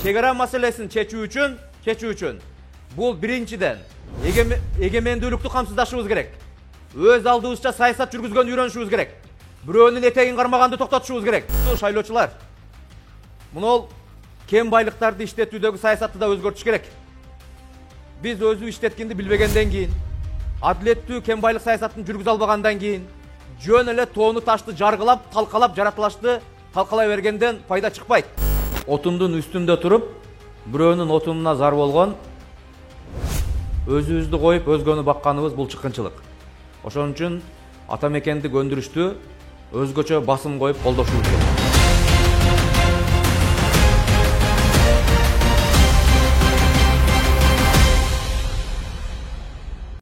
чегара маселесин чечүү үчүн бул биринчиден эгемендүүлүктү камсыздашыбыз керек. Өз алдыбызча саясат жүргүзгөндү үйрөнүшүбүз керек. Бирөөнүн этегин кармаганды токтотушубуз керек. Шайлоочулар, мунул кем байлыктарды иштетүүдөгү саясатты да өзгөртүш керек. Биз өзү иштеткенди билбегенден кийин, адилеттүү кем байлык саясатын жүргүзө албагандан кийин, жөн эле тоону ташты жаргылап, талкалап, жаратылашты талкалай бергенден пайда чыкпайт. Отундун үстүндө туруп, бирөөнүн отунуна зар болгон, өзүбүздү коюп, өзгөнү бакканыбыз бул чыккынчылык. Ошон үчүн ата мекенди көндүрүштү өзгөчө басым коюп колдошубуз керек.